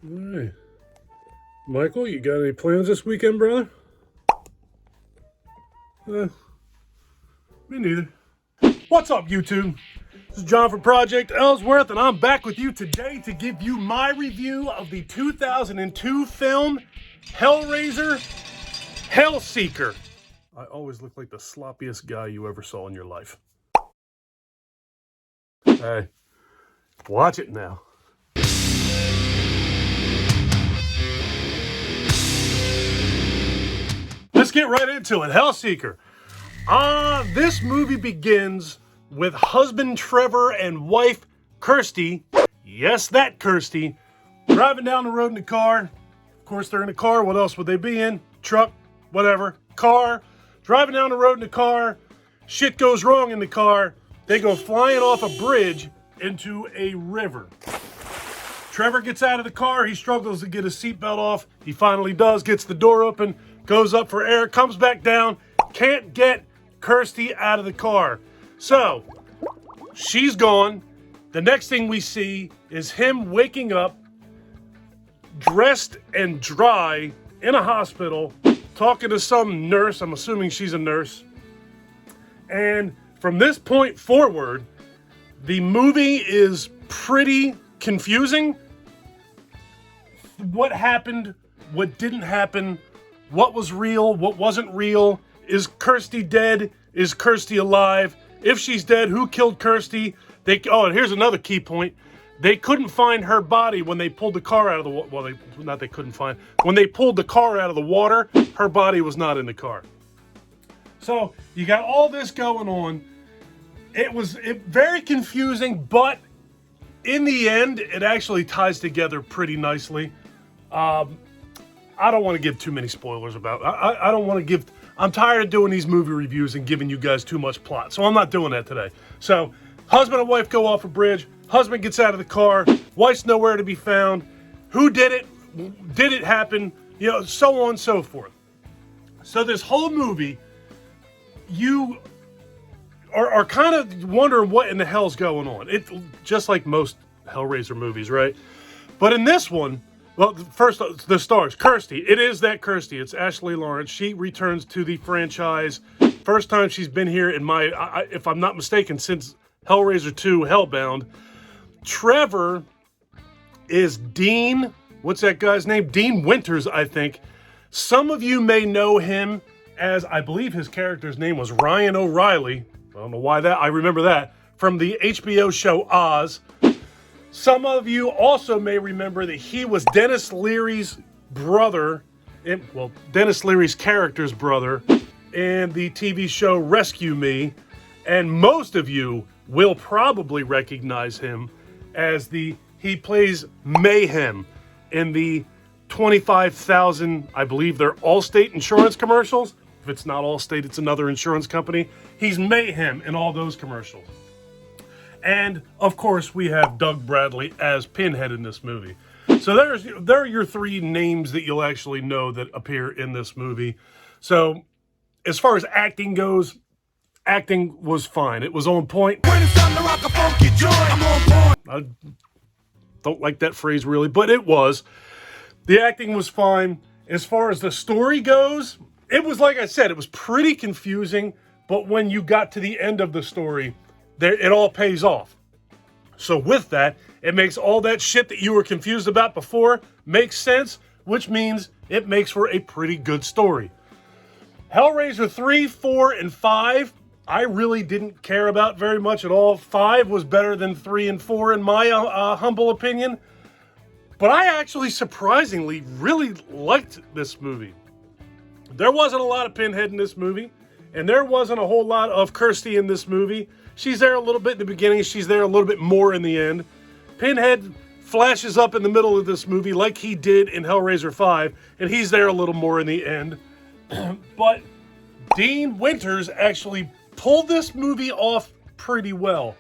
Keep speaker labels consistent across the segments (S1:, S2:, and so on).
S1: Hey, Michael, you got any plans this weekend, brother? Me neither. What's up, YouTube? This is John from Project Ellsworth, and I'm back with you today to give you my review of the 2002 film Hellraiser, Hellseeker. I always look like the sloppiest guy you ever saw in your life. Hey, watch it now. Let's get right into it. Hellseeker. This movie begins with husband Trevor and wife Kirsty, yes, that Kirsty, driving down the road in a car. Of course, they're in a car. What else would they be in? Truck, whatever. Car. Driving down the road in a car. Shit goes wrong in the car. They go flying off a bridge into a river. Trevor gets out of the car. He struggles to get his seatbelt off. He finally does, gets the door open, goes up for air, comes back down, can't get Kirsty out of the car. So, she's gone. The next thing we see is him waking up, dressed and dry, in a hospital, talking to some nurse. I'm assuming she's a nurse. And from this point forward, the movie is pretty confusing. What happened, what didn't happen, what was real, what wasn't real. Is Kirsty dead? Is Kirsty alive? If she's dead, who killed Kirsty? And here's another key point. They couldn't find her body when they pulled the car out of the water. Well, they couldn't find. When they pulled the car out of the water, her body was not in the car. So you got all this going on. It was very confusing, but in the end, it actually ties together pretty nicely. I don't want to give too many spoilers about it. I don't want to give... I'm tired of doing these movie reviews and giving you guys too much plot, so I'm not doing that today. So, husband and wife go off a bridge. Husband gets out of the car. Wife's nowhere to be found. Who did it? Did it happen? You know, so on and so forth. So this whole movie, you are kind of wondering what in the hell's going on. It just like most Hellraiser movies, right? But in this one, well, first, the stars. Kirsty. It is that Kirsty. It's Ashley Lawrence. She returns to the franchise. First time she's been here in if I'm not mistaken, since Hellraiser 2, Hellbound. Trevor is Dean. What's that guy's name? Dean Winters, I think. Some of you may know him as, I believe his character's name was Ryan O'Reilly. I don't know why that. I remember that. From the HBO show Oz. Some of you also may remember that he was Dennis Leary's brother, Dennis Leary's character's brother in the TV show Rescue Me. And most of you will probably recognize him as he plays Mayhem in the 25,000, I believe they're Allstate insurance commercials. If it's not Allstate, it's another insurance company. He's Mayhem in all those commercials. And, of course, we have Doug Bradley as Pinhead in this movie. So there are your three names that you'll actually know that appear in this movie. So, as far as acting goes, acting was fine. It was on point. When it's time to rock a funky joint, I'm on point. I don't like that phrase, really, but it was. The acting was fine. As far as the story goes, it was, like I said, it was pretty confusing. But when you got to the end of the story, it all pays off. So with that, it makes all that shit that you were confused about before make sense, which means it makes for a pretty good story. Hellraiser 3, 4, and 5, I really didn't care about very much at all. 5 was better than 3 and 4 in my humble opinion. But I actually surprisingly really liked this movie. There wasn't a lot of Pinhead in this movie, and there wasn't a whole lot of Kirsty in this movie. She's there a little bit in the beginning. She's there a little bit more in the end. Pinhead flashes up in the middle of this movie like he did in Hellraiser 5, and he's there a little more in the end. But Dean Winters actually pulled this movie off pretty well.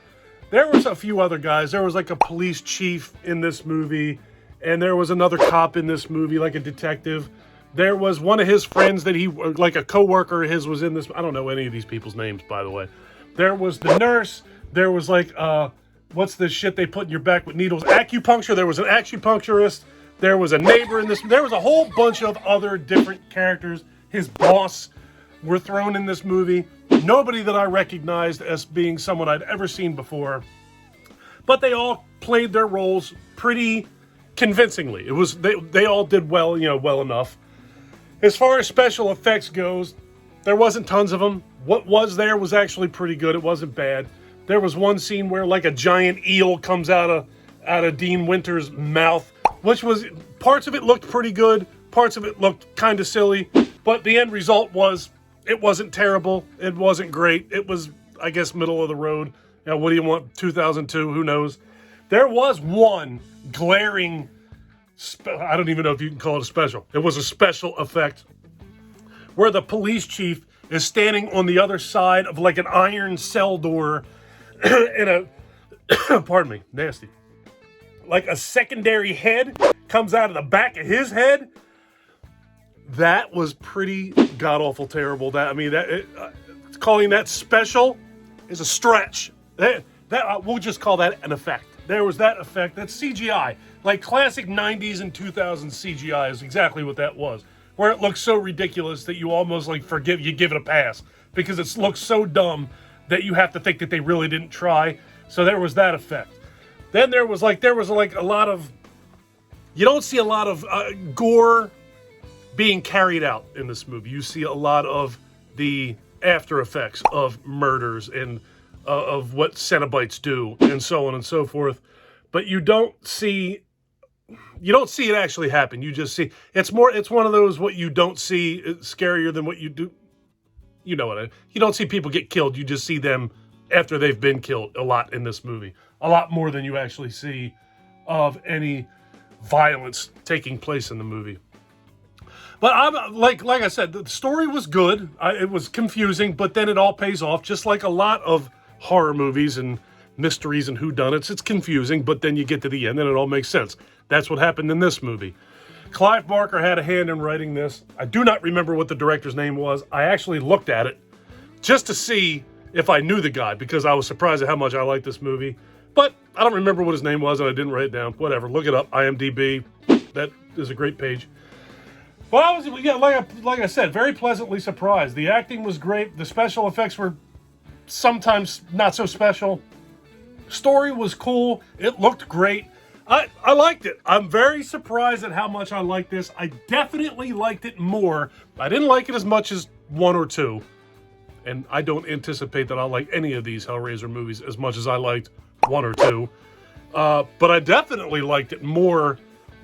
S1: There was a few other guys. There was like a police chief in this movie, and there was another cop in this movie, like a detective. There was one of his friends that like a coworker of his was in this. I don't know any of these people's names, by the way. There was the nurse. There was like, what's the shit they put in your back with needles? Acupuncture. There was an acupuncturist. There was a neighbor in this. There was a whole bunch of other different characters. His boss were thrown in this movie. Nobody that I recognized as being someone I'd ever seen before. But they all played their roles pretty convincingly. It was they all did well, well enough. As far as special effects goes, there wasn't tons of them. What was there was actually pretty good. It wasn't bad. There was one scene where like a giant eel comes out of Dean Winter's mouth, which was, parts of it looked pretty good, parts of it looked kind of silly, but the end result was it wasn't terrible, it wasn't great, it was, I guess, middle of the road. What do you want, 2002, who knows? There was one glaring, I don't even know if you can call it a special. It was a special effect where the police chief is standing on the other side of like an iron cell door and pardon me, nasty. Like a secondary head comes out of the back of his head. That was pretty god-awful terrible. Calling that special is a stretch. We'll just call that an effect. There was that effect. That's CGI. Like classic 90s and 2000s CGI is exactly what that was. Where it looks so ridiculous that you almost like you give it a pass. Because it looks so dumb that you have to think that they really didn't try. So there was that effect. Then there was like a lot of, you don't see a lot of gore being carried out in this movie. You see a lot of the after effects of murders and of what Cenobites do and so on and so forth. But you don't see it actually happen. You just see, it's one of those, what you don't see is scarier than what you do. You know what you don't see people get killed. You just see them after they've been killed a lot in this movie. A lot more than you actually see of any violence taking place in the movie. But I'm like I said, the story was good. It was confusing, but then it all pays off, just like a lot of horror movies and mysteries and whodunits. It's confusing, but then you get to the end and it all makes sense. That's what happened in this movie. Clive Barker had a hand in writing this. I do not remember what the director's name was. I actually looked at it just to see if I knew the guy, because I was surprised at how much I liked this movie. But I don't remember what his name was, and I didn't write it down. Whatever, look it up. IMDB. That is a great page. Well, I was, like I said, very pleasantly surprised. The acting was great. The special effects were sometimes not so special. Story was cool. It looked great. I liked it. I'm very surprised at how much I liked this. I definitely liked it more. I didn't like it as much as 1 or 2. And I don't anticipate that I'll like any of these Hellraiser movies as much as I liked 1 or 2. But I definitely liked it more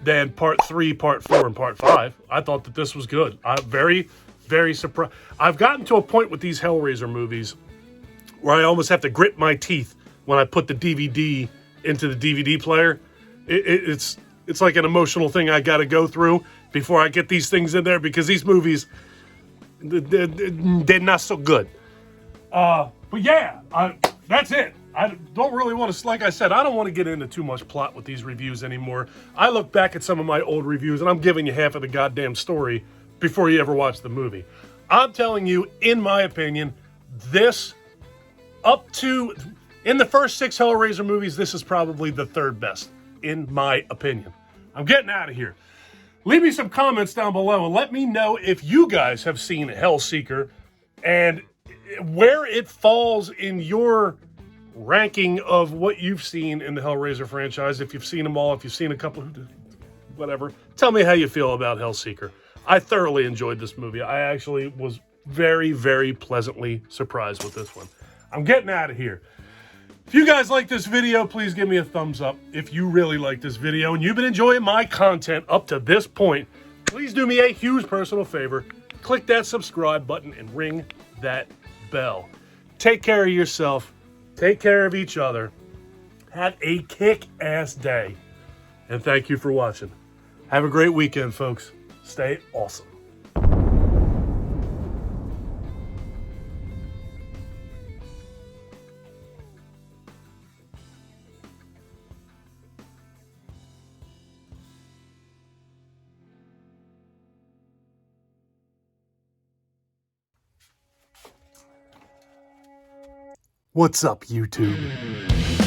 S1: than Part 3, Part 4, and Part 5. I thought that this was good. I'm very, very surprised. I've gotten to a point with these Hellraiser movies where I almost have to grit my teeth when I put the DVD into the DVD player. It's like an emotional thing I got to go through before I get these things in there, because these movies, they're not so good. But yeah, that's it. I don't really want to, like I said, I don't want to get into too much plot with these reviews anymore. I look back at some of my old reviews and I'm giving you half of the goddamn story before you ever watch the movie. I'm telling you, in my opinion, this, in the first 6 Hellraiser movies, this is probably the 3rd best, in my opinion. I'm getting out of here. Leave me some comments down below and let me know if you guys have seen Hellseeker and where it falls in your ranking of what you've seen in the Hellraiser franchise. If you've seen them all, if you've seen a couple, whatever. Tell me how you feel about Hellseeker. I thoroughly enjoyed this movie. I actually was very, very pleasantly surprised with this one. I'm getting out of here. If you guys like this video, please give me a thumbs up. If you really like this video and you've been enjoying my content up to this point, please do me a huge personal favor. Click that subscribe button and ring that bell. Take care of yourself. Take care of each other. Have a kick-ass day. And thank you for watching. Have a great weekend, folks. Stay awesome. What's up, YouTube?